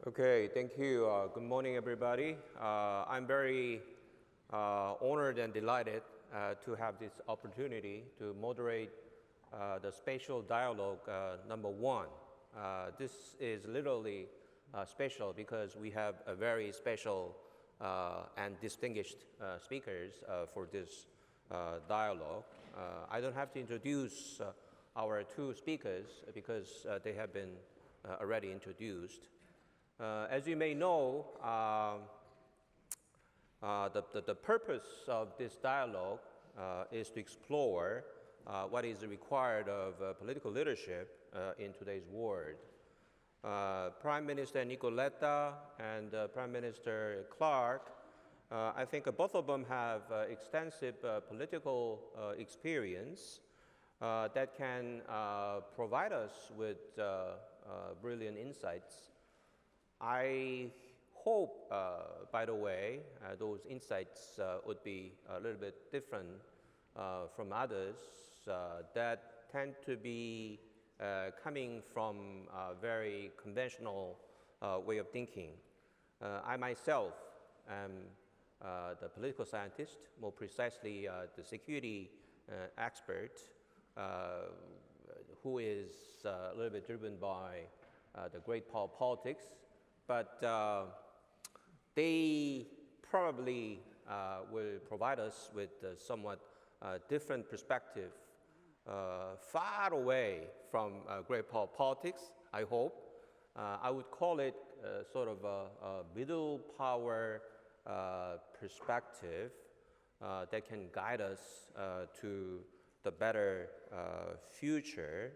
Okay, thank you. Good morning, everybody. I'm very honored and delighted to have this opportunity to moderate the spatial dialogue number one. This is literally special because we have a very special and distinguished speakers for this dialogue. I don't have to introduce our two speakers because they have been already introduced. As you may know, the purpose of this dialogue is to explore what is required of political leadership in today's world. Prime Minister Nicoletta and Prime Minister Clark, I think both of them have extensive political experience that can provide us with brilliant insights. I hope, by the way, those insights would be a little bit different from others that tend to be coming from a very conventional way of thinking. I myself am the political scientist, more precisely the security expert, who is a little bit driven by the great power politics. But they probably will provide us with a somewhat different perspective, far away from great power politics, I hope. I would call it sort of a middle power perspective that can guide us to the better future.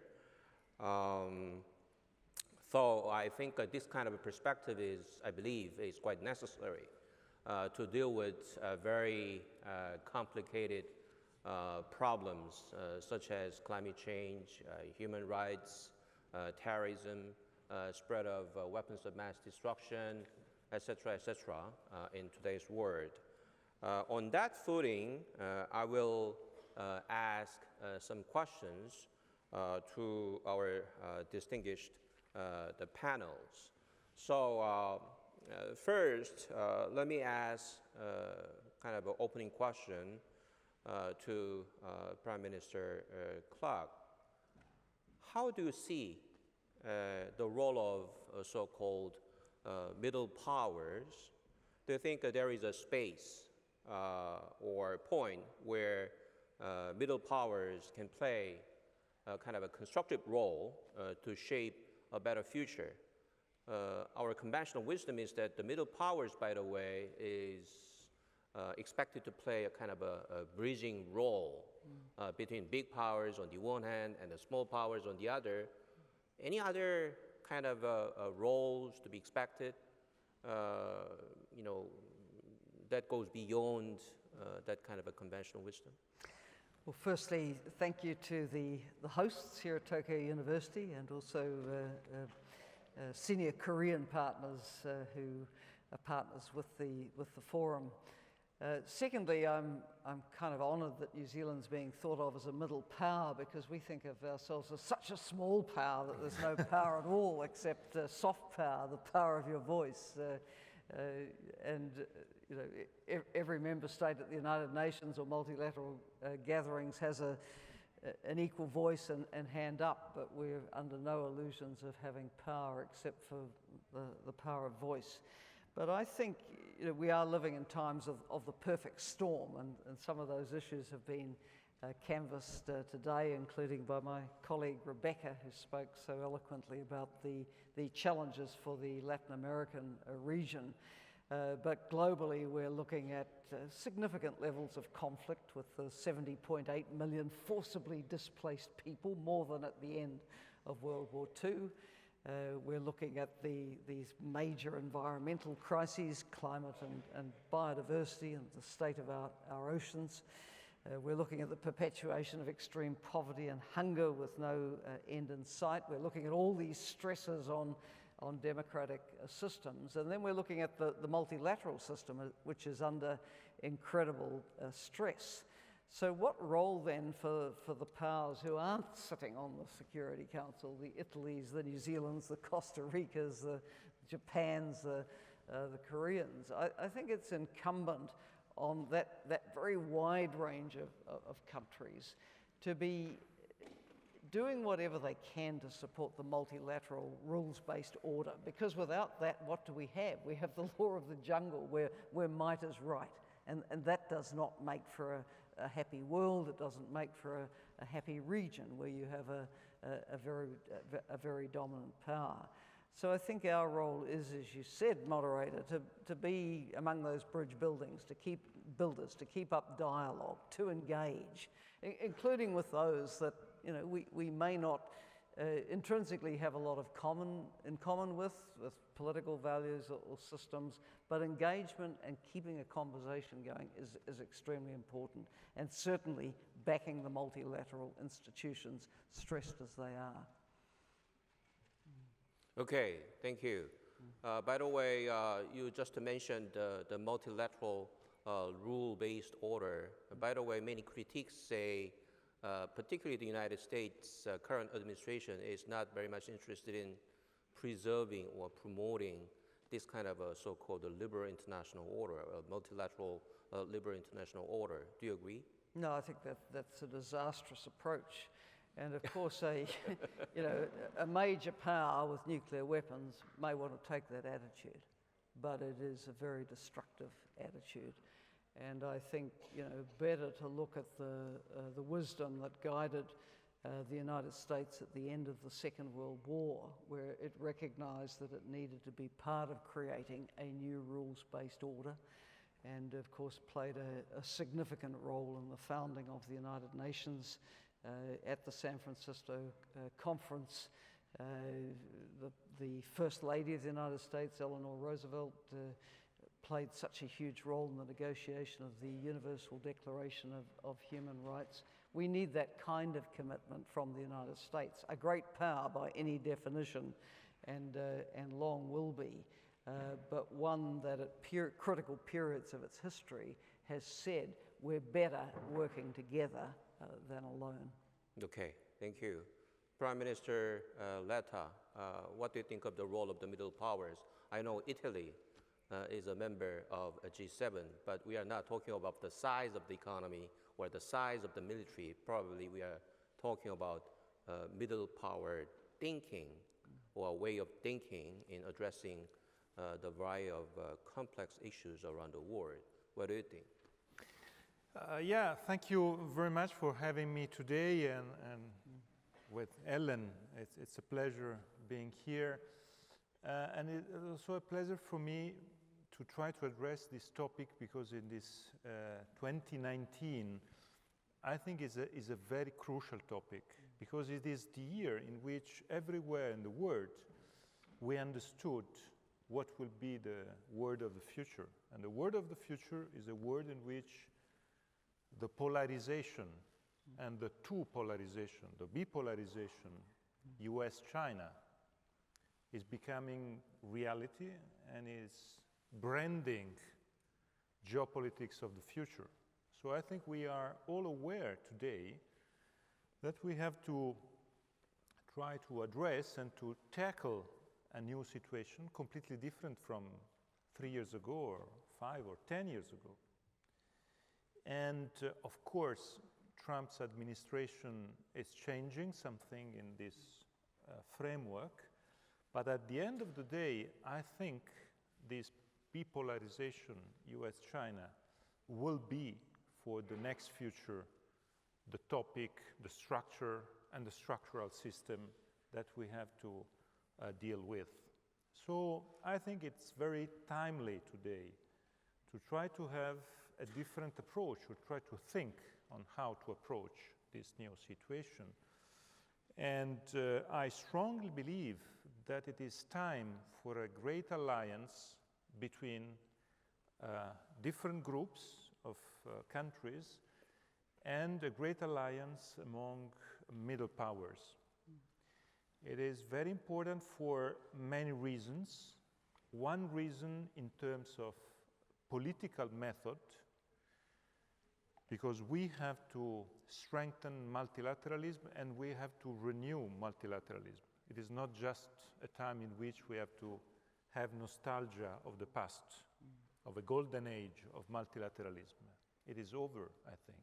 So I think this kind of a perspective I believe, is quite necessary to deal with very complicated problems such as climate change, human rights, terrorism, spread of weapons of mass destruction, etc., in today's world. On that footing, I will ask some questions to our distinguished the panels. So first, let me ask kind of an opening question to Prime Minister Clark. How do you see the role of so-called middle powers? Do you think there is a space or point where middle powers can play kind of a constructive role to shape a better future? Our conventional wisdom is that the middle powers, by the way, is expected to play a kind of a bridging role between big powers on the one hand and the small powers on the other. Any other kind of roles to be expected, that goes beyond that kind of a conventional wisdom? Well, firstly, thank you to the hosts here at Tokyo University and also senior Korean partners who are partners with the forum. Secondly, I'm kind of honoured that New Zealand's being thought of as a middle power because we think of ourselves as such a small power that there's no power at all except soft power, the power of your voice. Every member state at the United Nations or multilateral gatherings has an equal voice and hand up, but we're under no illusions of having power except for the power of voice. But I think we are living in times of the perfect storm, and some of those issues have been canvassed today, including by my colleague Rebecca, who spoke so eloquently about the challenges for the Latin American region. But globally, we're looking at significant levels of conflict with the 70.8 million forcibly displaced people, more than at the end of World War II. We're looking at these major environmental crises, climate and biodiversity and the state of our oceans. We're looking at the perpetuation of extreme poverty and hunger with no end in sight. We're looking at all these stresses on democratic systems. And then we're looking at the multilateral system, which is under incredible stress. So what role then for the powers who aren't sitting on the Security Council, the Italys, the New Zealands, the Costa Ricas, Japan's the Koreans. I think it's incumbent on that very wide range of countries to be doing whatever they can to support the multilateral rules-based order, because without that, what do we have? We have the law of the jungle where might is right, and that does not make for a happy world. It doesn't make for a happy region where you have a very dominant power. So I think our role is, as you said, moderator, to be among those bridge buildings, to keep builders, to keep up dialogue, to engage, including with those that we may not intrinsically have a lot of in common with political values or systems, but engagement and keeping a conversation going is extremely important, and certainly backing the multilateral institutions, stressed as they are. Okay, thank you. By the way, you just mentioned the multilateral rule-based order. By the way, many critics say, particularly the United States current administration is not very much interested in preserving or promoting this kind of a so-called liberal international order, a multilateral liberal international order. Do you agree? No, I think that's a disastrous approach. And of course, a major power with nuclear weapons may want to take that attitude, but it is a very destructive attitude. And I think better to look at the wisdom that guided the United States at the end of the Second World War, where it recognized that it needed to be part of creating a new rules-based order, and of course played a significant role in the founding of the United Nations. At the San Francisco conference, the First Lady of the United States, Eleanor Roosevelt, played such a huge role in the negotiation of the Universal Declaration of Human Rights. We need that kind of commitment from the United States, a great power by any definition, and long will be, but one that at critical periods of its history has said we're better working together than alone. Okay, thank you. Prime Minister Letta, what do you think of the role of the middle powers? I know Italy is a member of G7, but we are not talking about the size of the economy or the size of the military. Probably we are talking about middle power thinking or a way of thinking in addressing the variety of complex issues around the world. What do you think? Yeah, thank you very much for having me today, and with Ellen, it's a pleasure being here. And it's also a pleasure for me to try to address this topic, because in this 2019, I think is a very crucial topic, because it is the year in which everywhere in the world we understood what will be the word of the future. And the word of the future is a word in which the polarization and the two polarization, the bipolarization, US-China, is becoming reality and is branding geopolitics of the future. So I think we are all aware today that we have to try to address and to tackle a new situation completely different from 3 years ago or 5 or 10 years ago. And of course, Trump's administration is changing something in this framework. But at the end of the day, I think this bipolarization, US-China, will be for the next future the topic, the structure, and the structural system that we have to deal with. So I think it's very timely today to try to have a different approach, or try to think on how to approach this new situation. And I strongly believe that it is time for a great alliance between different groups of countries, and a great alliance among middle powers. It is very important for many reasons. One reason in terms of political method, because we have to strengthen multilateralism and we have to renew multilateralism. It is not just a time in which we have to have nostalgia of the past, of a golden age of multilateralism. It is over, I think.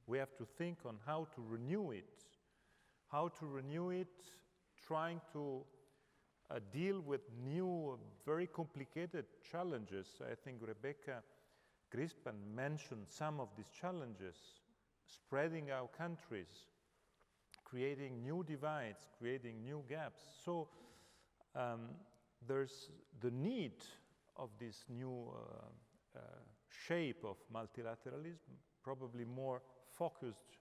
We have to think on how to renew it, trying to deal with new, very complicated challenges. I think Rebecca Grispan mentioned some of these challenges, spreading our countries, creating new divides, creating new gaps. So there's the need of this new shape of multilateralism, probably more focused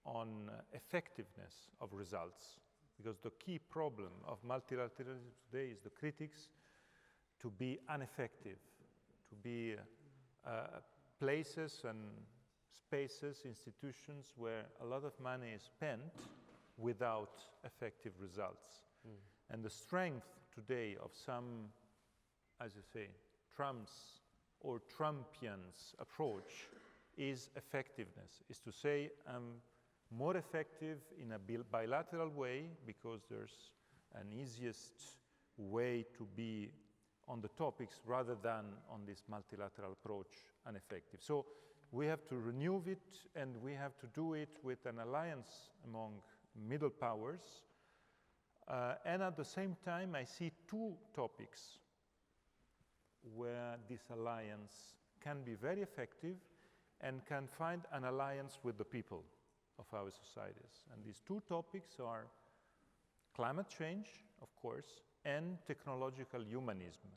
on effectiveness of results, because the key problem of multilateralism today is the critics to be ineffective, to be places and spaces, institutions where a lot of money is spent without effective results. And the strength today of some, as you say, Trumps or Trumpians approach is effectiveness, is to say I'm more effective in a bilateral way because there's an easiest way to be on the topics rather than on this multilateral approach and effective. So we have to renew it, and we have to do it with an alliance among middle powers. And at the same time, I see two topics where this alliance can be very effective and can find an alliance with the people of our societies. And these two topics are climate change, of course, and technological humanism.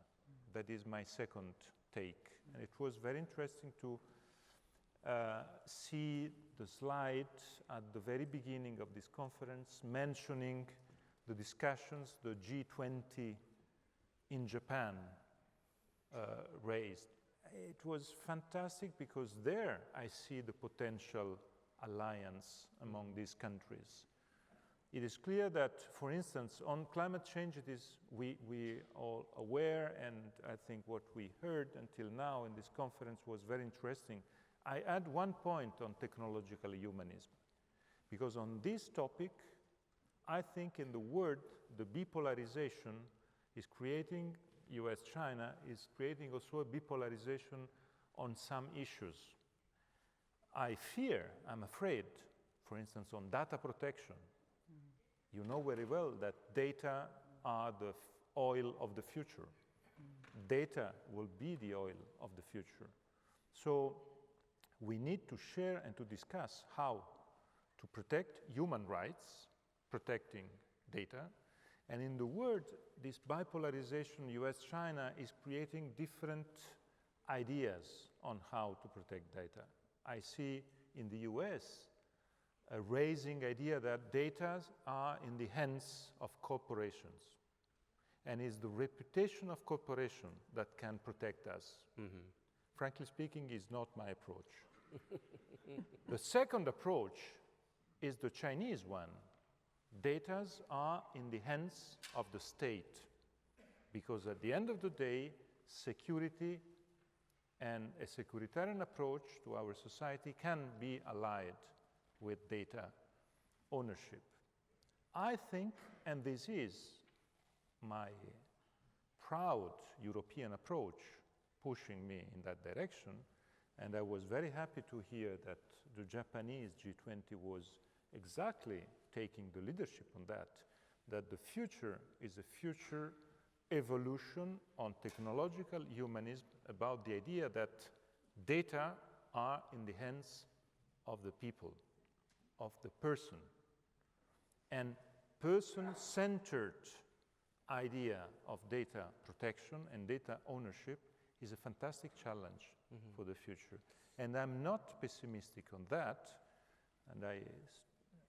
That is my second take. And it was very interesting to see the slide at the very beginning of this conference mentioning the discussions the G20 in Japan raised. It was fantastic because there I see the potential alliance among these countries. It is clear that, for instance, on climate change, we all aware, and I think what we heard until now in this conference was very interesting. I add one point on technological humanism, because on this topic, I think in the world, the bipolarization is creating, US-China is creating also a bipolarization on some issues. I'm afraid, for instance, on data protection. You know very well that data are the oil of the future. Data will be the oil of the future. So we need to share and to discuss how to protect human rights, protecting data. And in the world, this bipolarization, US-China, is creating different ideas on how to protect data. I see in the US a raising idea that data are in the hands of corporations. And it's the reputation of corporation that can protect us. Frankly speaking, is not my approach. The second approach is the Chinese one. Data are in the hands of the state, because at the end of the day, security and a securitarian approach to our society can be allied with data ownership. I think, and this is my proud European approach pushing me in that direction, and I was very happy to hear that the Japanese G20 was exactly taking the leadership on that the future is a future evolution on technological humanism about the idea that data are in the hands of the people, of the person. And person-centered idea of data protection and data ownership is a fantastic challenge for the future. And I'm not pessimistic on that, and I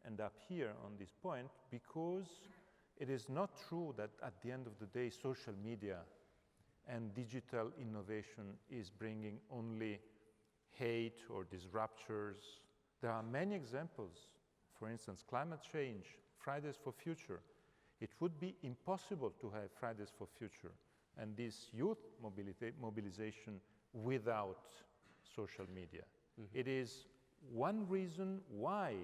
end up here on this point, because it is not true that at the end of the day, social media and digital innovation is bringing only hate or disruptors. There are many examples. For instance, climate change, Fridays for Future. It would be impossible to have Fridays for Future and this youth mobilization without social media. It is one reason why,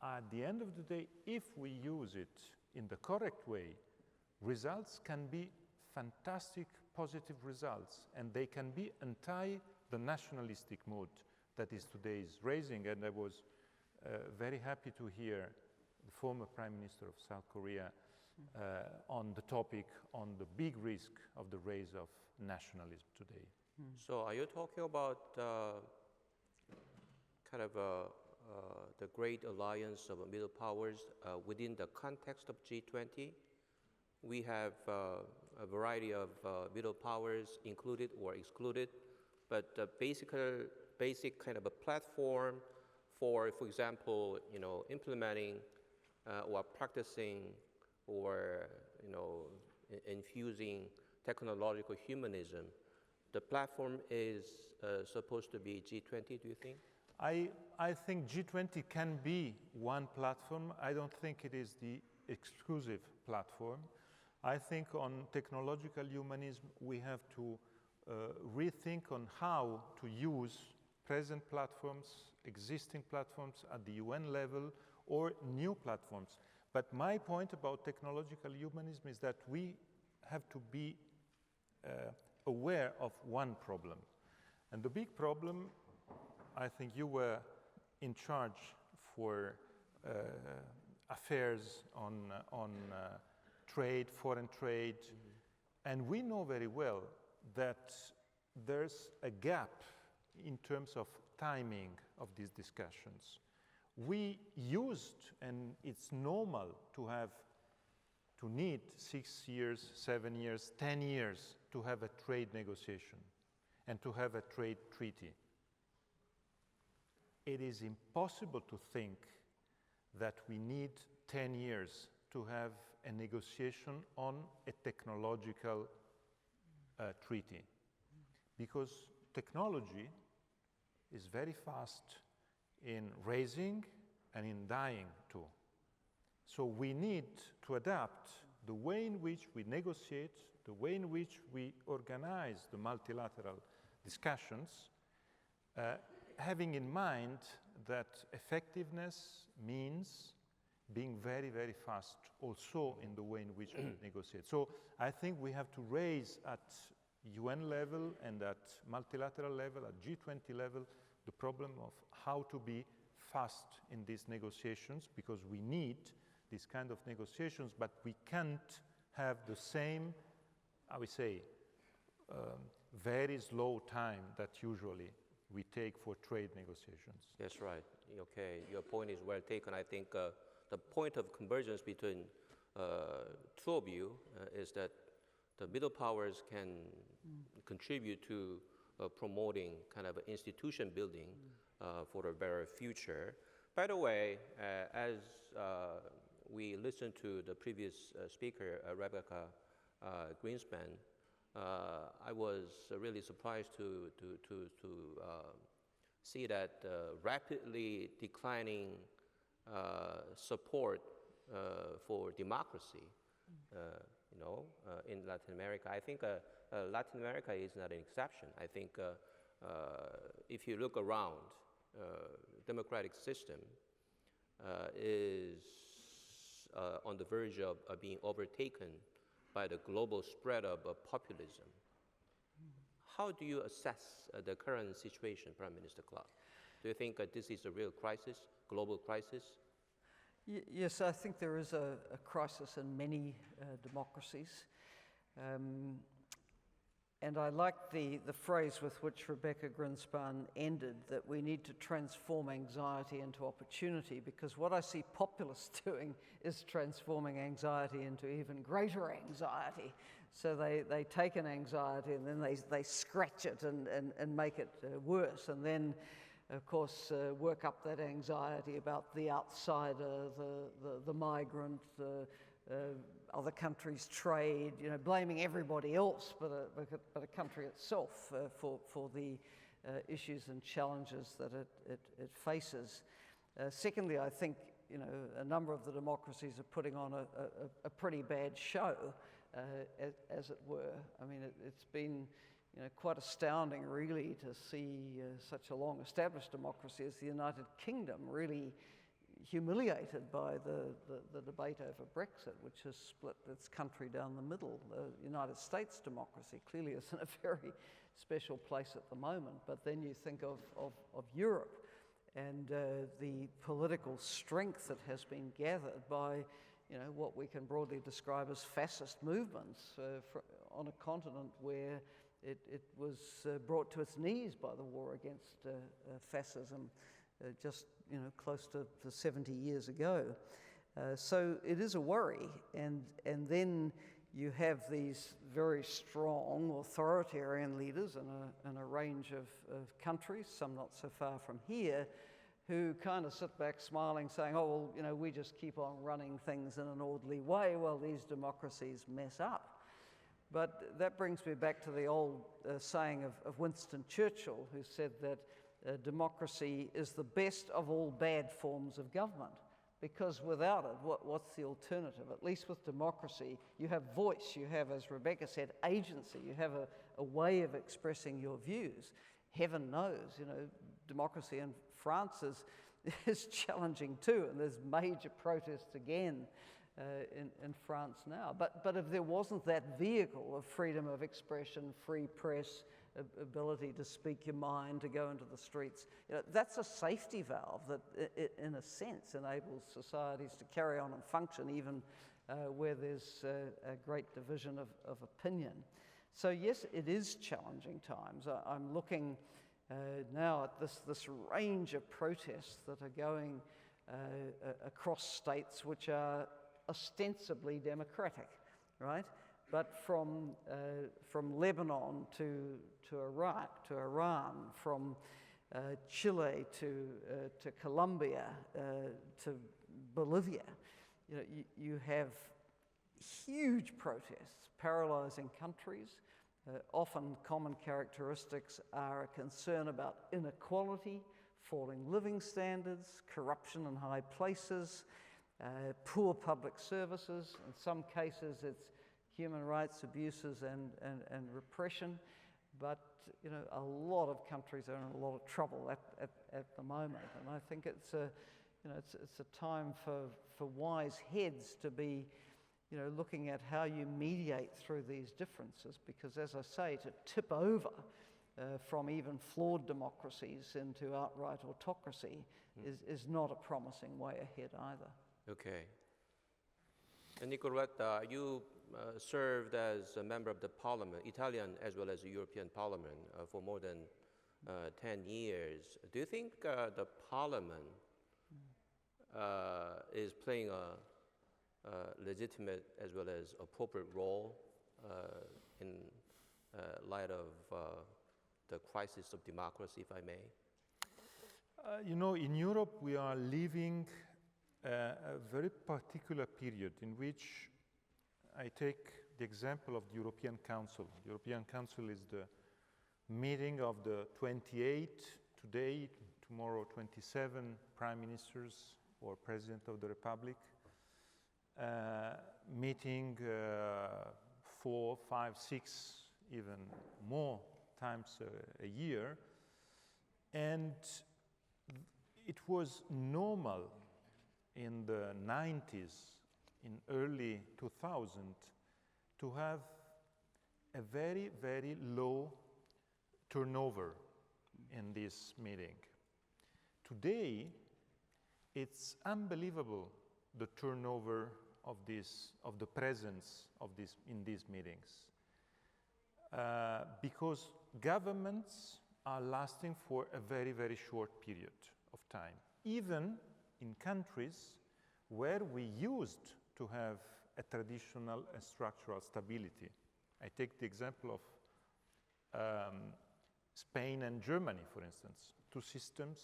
at the end of the day, if we use it in the correct way, results can be fantastic positive results, and they can be anti the nationalistic mood that is today's raising. And I was very happy to hear the former Prime Minister of South Korea on the topic, on the big risk of the rise of nationalism today. So are you talking about kind of the great alliance of middle powers within the context of G20? We have a variety of middle powers included or excluded, but basic kind of a platform for example, implementing or practicing or, infusing technological humanism. The platform is supposed to be G20, do you think? I think G20 can be one platform. I don't think it is the exclusive platform. I think on technological humanism, we have to rethink on how to use present platforms, existing platforms at the UN level, or new platforms. But my point about technological humanism is that we have to be aware of one problem. And the big problem, I think you were in charge for affairs on trade, foreign trade, and we know very well that there's a gap in terms of timing of these discussions. We used, and it's normal to need 6 years, 7 years, 10 years to have a trade negotiation and to have a trade treaty. It is impossible to think that we need 10 years to have a negotiation on a technological treaty, because technology is very fast in raising and in dying too. So we need to adapt the way in which we negotiate, the way in which we organize the multilateral discussions, having in mind that effectiveness means being very, very fast also in the way in which we negotiate. So I think we have to raise at UN level and at multilateral level, at G20 level, the problem of how to be fast in these negotiations, because we need these kind of negotiations, but we can't have the same, I would say, very slow time that usually we take for trade negotiations. That's right. Okay, your point is well taken. I think the point of convergence between two of you is that the middle powers can contribute to promoting kind of institution building for the better future. By the way, as we listened to the previous speaker, Rebecca Greenspan, I was really surprised to see that rapidly declining support for democracy, in Latin America. I think Latin America is not an exception. I think if you look around, democratic system is on the verge of being overtaken by the global spread of populism. How do you assess the current situation, Prime Minister Clark? Do you think this is a real crisis, global crisis? Yes, I think there is a crisis in many democracies. And I like the phrase with which Rebecca Greenspan ended, that we need to transform anxiety into opportunity, because what I see populists doing is transforming anxiety into even greater anxiety. So they take an anxiety and then they scratch it and make it worse, and then of course work up that anxiety about the outsider, the migrant, other countries' trade, blaming everybody else but a country itself for the issues and challenges that it faces. Secondly, I think a number of the democracies are putting on a pretty bad show, as it were. I mean, it's been quite astounding, really, to see such a long-established democracy as the United Kingdom really humiliated by the debate over Brexit, which has split its country down the middle. The United States democracy clearly is in a very special place at the moment, but then you think of Europe and the political strength that has been gathered by, what we can broadly describe as fascist movements on a continent where it was brought to its knees by the war against fascism just close to 70 years ago. So it is a worry, and then you have these very strong authoritarian leaders in a range of countries, some not so far from here, who kind of sit back smiling, saying, oh, well, we just keep on running things in an orderly way while these democracies mess up. But that brings me back to the old saying of Winston Churchill, who said that democracy is the best of all bad forms of government, because without it, what's the alternative? At least with democracy, you have voice, you have, as Rebecca said, agency, you have a way of expressing your views. Heaven knows, democracy in France is challenging too, and there's major protests again in France now. But if there wasn't that vehicle of freedom of expression, free press, ability to speak your mind, to go into the streets, that's a safety valve that, in a sense, enables societies to carry on and function even where there's a great division of opinion. So yes, it is challenging times. I'm looking now at this range of protests that are going across states which are ostensibly democratic, right? But from Lebanon to Iraq, to Iran, from Chile to Colombia, to Bolivia, you have huge protests paralyzing countries. Often common characteristics are a concern about inequality, falling living standards, corruption in high places, poor public services. In some cases, it's human rights abuses and repression. But a lot of countries are in a lot of trouble at the moment, and I think it's a time for wise heads to be looking at how you mediate through these differences, because, as I say, to tip over from even flawed democracies into outright autocracy is not a promising way ahead either. Okay. And Nicoletta, you served as a member of the Parliament, Italian as well as the European Parliament, for more than 10 years. Do you think the Parliament is playing a legitimate as well as appropriate role in light of the crisis of democracy, if I may? In Europe we are living a very particular period in which I take the example of the European Council. The European Council is the meeting of the 28, today, tomorrow 27 prime ministers or president of the Republic, meeting 4, 5, 6, even more times a year. And it was normal in the 90s, in early 2000, to have a very, very low turnover in this meeting. Today, it's unbelievable, the turnover of the presence of in these meetings, because governments are lasting for a very, very short period of time, even in countries where we used to have a traditional and structural stability. I take the example of Spain and Germany, for instance, two systems,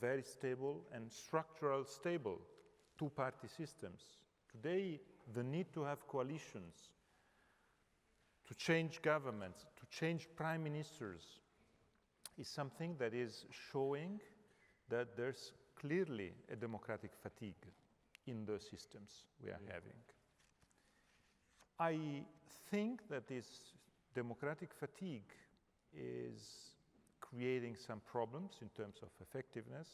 very stable and structural stable, two-party systems. Today, the need to have coalitions, to change governments, to change prime ministers, is something that is showing that there's clearly a democratic fatigue in the systems we are having. I think that this democratic fatigue is creating some problems in terms of effectiveness,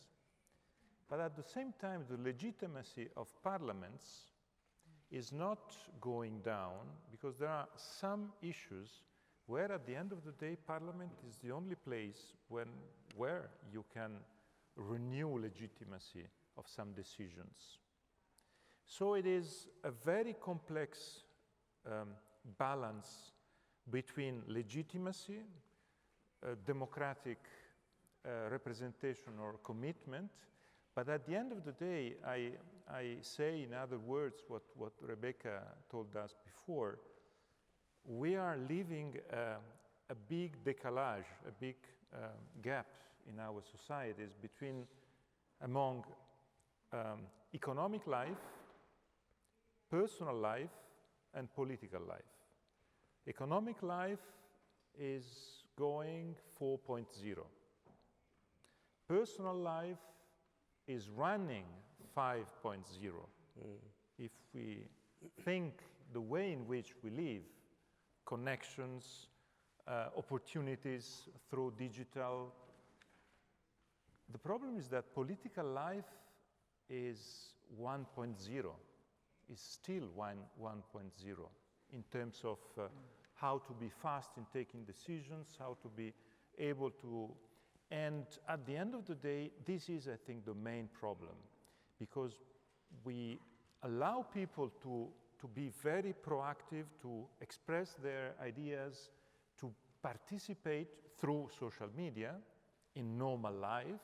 But at the same time, the legitimacy of parliaments is not going down because there are some issues where at the end of the day, parliament is the only place where you can renew legitimacy of some decisions. So it is a very complex balance between legitimacy, democratic representation or commitment, but at the end of the day, I say in other words what Rebecca told us before, we are living a big décalage, a big gap in our societies among economic life, personal life, and political life. Economic life is going 4.0. Personal life is running 5.0. If we think the way in which we live, connections, opportunities through digital, the problem is that political life is 1.0, is still 1.0 in terms of how to be fast in taking decisions, how to be able to, and at the end of the day, this is, I think, the main problem, because we allow people to be very proactive, to express their ideas, to participate through social media in normal life.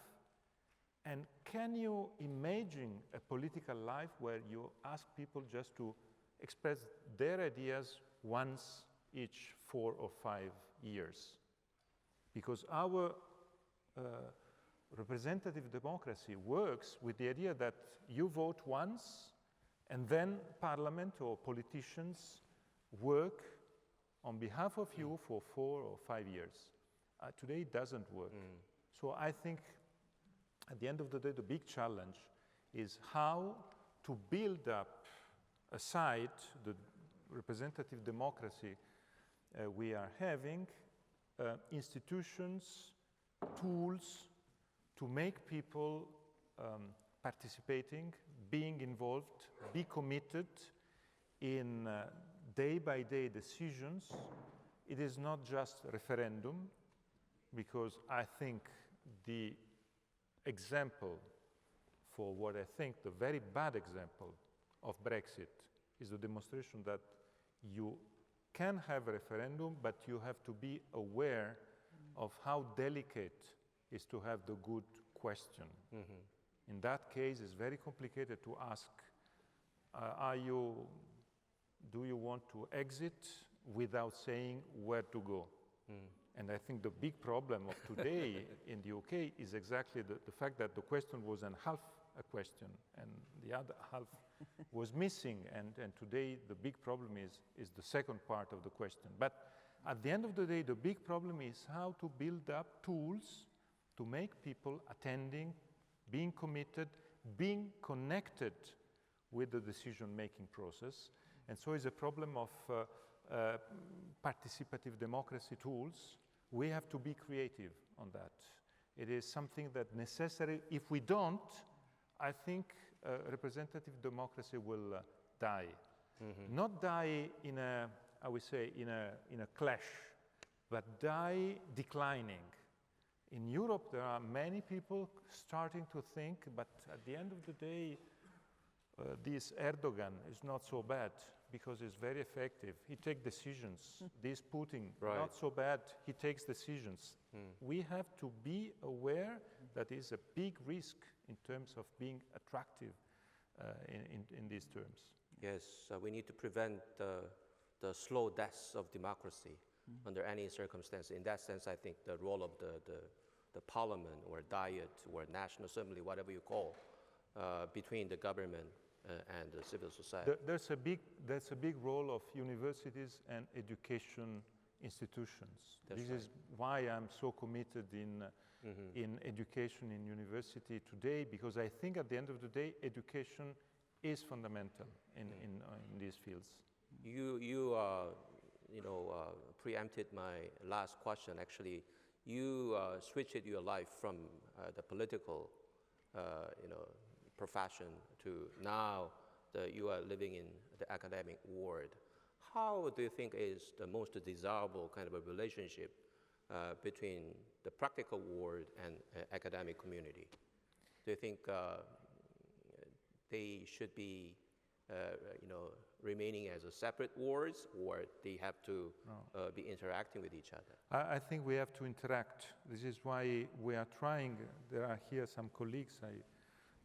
And can you imagine a political life where you ask people just to express their ideas once each 4 or 5 years? Because our representative democracy works with the idea that you vote once and then parliament or politicians work on behalf of you for 4 or 5 years. Today it doesn't work. So I think at the end of the day, the big challenge is how to build up aside the representative democracy we are having, institutions, tools to make people participating, being involved, be committed in day-by-day decisions. It is not just referendum, because I think the example for what I think the very bad example of Brexit is the demonstration that you can have a referendum, but you have to be aware of how delicate it is to have the good question. In that case, it's very complicated to ask, do you want to exit without saying where to go? And I think the big problem of today in the UK is exactly the fact that the question was half a question and the other half was missing. And today the big problem is the second part of the question. But at the end of the day, the big problem is how to build up tools to make people attending, being committed, being connected with the decision-making process. And so it's a problem of participative democracy tools. We have to be creative on that. It is something that necessary. If we don't, I think representative democracy will die. Not die in a clash, but die declining. In Europe, there are many people starting to think, but at the end of the day, this Erdogan is not so bad because he's very effective. He takes decisions. This Putin, not so bad. He takes decisions. We have to be aware that is a big risk in terms of being attractive in these terms. Yes, we need to prevent the slow deaths of democracy under any circumstance. In that sense, I think the role of the parliament or diet or national assembly, whatever you call, between the government and the civil society. There's a big role of universities and education institutions. This is why I'm so committed in education in university today, because I think at the end of the day, education is fundamental in these fields. You preempted my last question. Actually, you switched your life from the political profession to now that you are living in the academic world. How do you think is the most desirable kind of a relationship between the practical world and academic community? Do you think they should be, remaining as a separate worlds, or they have to be interacting with each other? I think we have to interact. This is why we are trying. There are here some colleagues.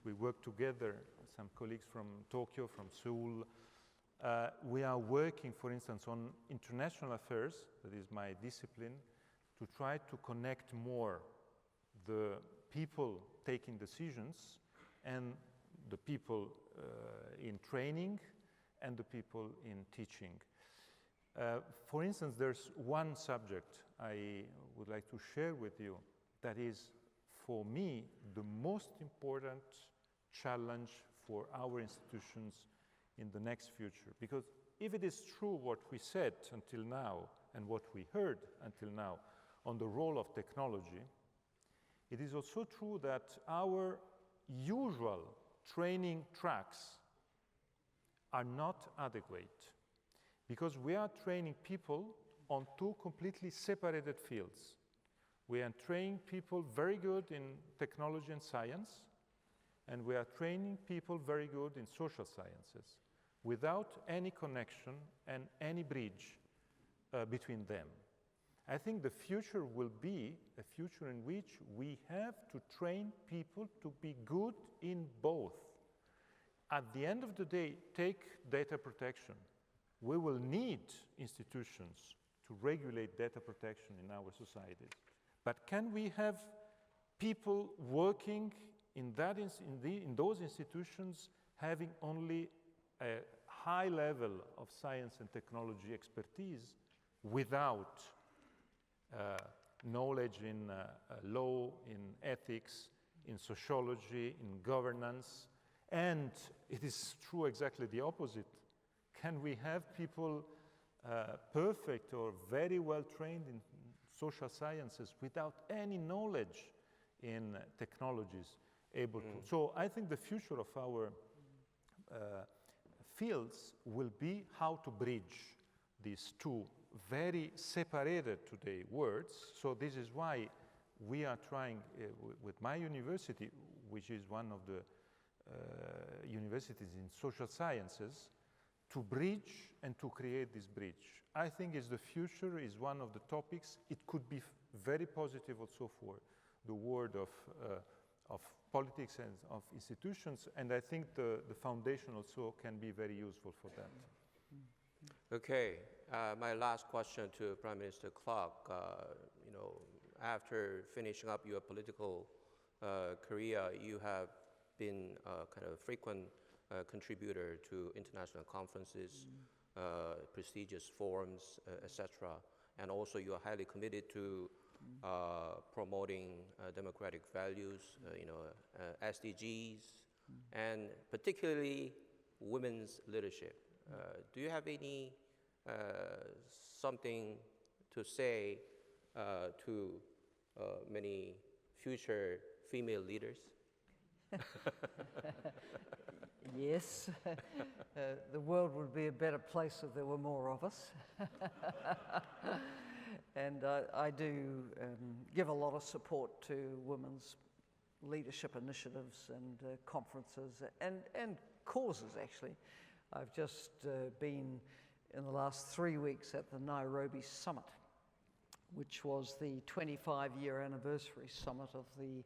We work together, some colleagues from Tokyo, from Seoul. We are working, for instance, on international affairs, that is my discipline, to try to connect more the people taking decisions and the people in training and the people in teaching. For instance, there's one subject I would like to share with you that is, for me, the most important challenge for our institutions in the next future. Because if it is true what we said until now and what we heard until now on the role of technology, it is also true that our usual training tracks are not adequate, because we are training people on two completely separated fields. We are training people very good in technology and science, and we are training people very good in social sciences, without any connection and any bridge between them. I think the future will be a future in which we have to train people to be good in both. At the end of the day, take data protection. We will need institutions to regulate data protection in our societies. But can we have people working in those institutions having only a high level of science and technology expertise without knowledge in law, in ethics, in sociology, in governance? And it is true exactly the opposite. Can we have people perfect or very well trained in social sciences without any knowledge in technologies able to? So I think the future of our fields will be how to bridge these two very separated today words. So this is why we are trying with my university, which is one of the universities in social sciences, to bridge and to create this bridge. I think the future is one of the topics. It could be very positive also for the world of politics and of institutions, and I think the foundation also can be very useful for that. Okay, my last question to Prime Minister Clark. After finishing up your political career, you have been a kind of frequent contributor to international conferences, prestigious forums, etc. And also you are highly committed to promoting democratic values, SDGs, and particularly women's leadership. Do you have any something to say to many future female leaders? Yes, the world would be a better place if there were more of us. And I do give a lot of support to women's leadership initiatives and conferences and causes, actually. I've just been in the last 3 weeks at the Nairobi Summit, which was the 25-year anniversary summit of the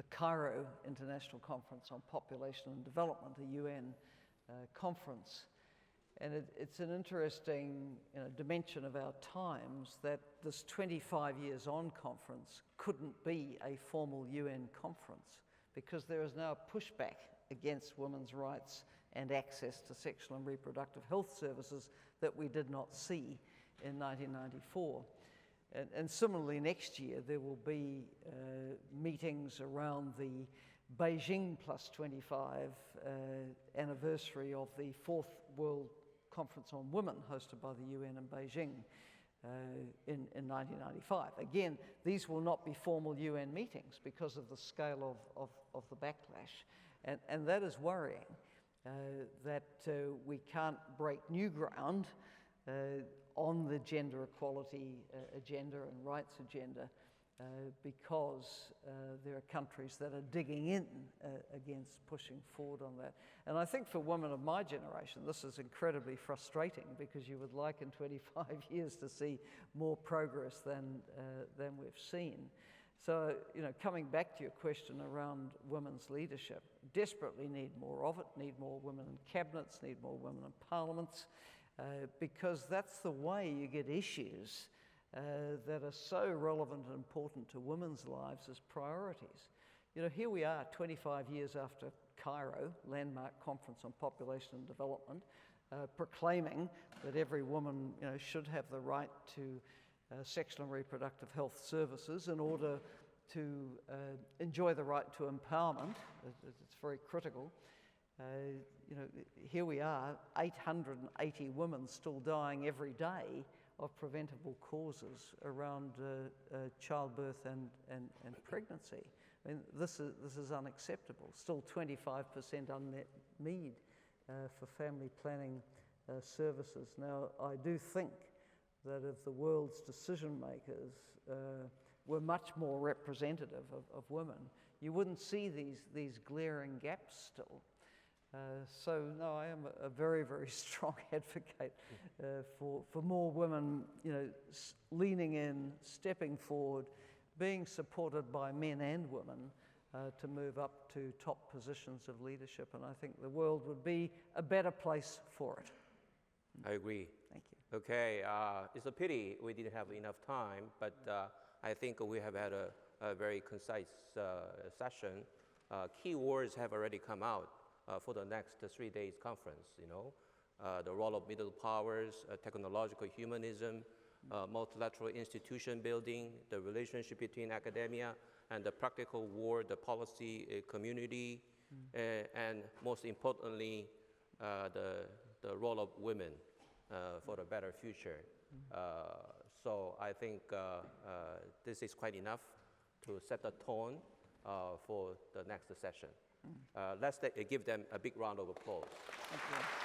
Cairo International Conference on Population and Development, a UN conference. And it's an interesting dimension of our times that this 25 years on conference couldn't be a formal UN conference, because there is now a pushback against women's rights and access to sexual and reproductive health services that we did not see in 1994. And similarly, next year there will be meetings around the Beijing Plus 25 anniversary of the 4th World Conference on Women hosted by the UN in Beijing. in 1995. Again, these will not be formal UN meetings because of the scale of the backlash. And that is worrying, that we can't break new ground on the gender equality agenda and rights agenda because there are countries that are digging in against pushing forward on that. And I think for women of my generation, this is incredibly frustrating because you would like in 25 years to see more progress than we've seen. So, you know, coming back to your question around women's leadership, desperately need more of it, need more women in cabinets, need more women in parliaments, because that's the way you get issues that are so relevant and important to women's lives as priorities. You know, here we are 25 years after Cairo, landmark conference on population and development, proclaiming that every woman, you know, should have the right to sexual and reproductive health services in order to enjoy the right to empowerment. It's very critical. You know, here we are, 880 women still dying every day of preventable causes around childbirth and pregnancy. I mean, this is unacceptable. Still 25% unmet need for family planning services. Now, I do think that if the world's decision makers were much more representative of women, you wouldn't see these glaring gaps still. So no, I am a very, very strong advocate for more women, you know, leaning in, stepping forward, being supported by men and women to move up to top positions of leadership. And I think the world would be a better place for it. I agree. Thank you. Okay, it's a pity we didn't have enough time, but I think we have had a very concise session. Key words have already come out for the next 3 days conference, you know. The role of middle powers, technological humanism, multilateral institution building, the relationship between academia and the practical world, the policy community, and most importantly, the role of women for a better future. So I think this is quite enough to set the tone for the next session. Let's give them a big round of applause. Thank you.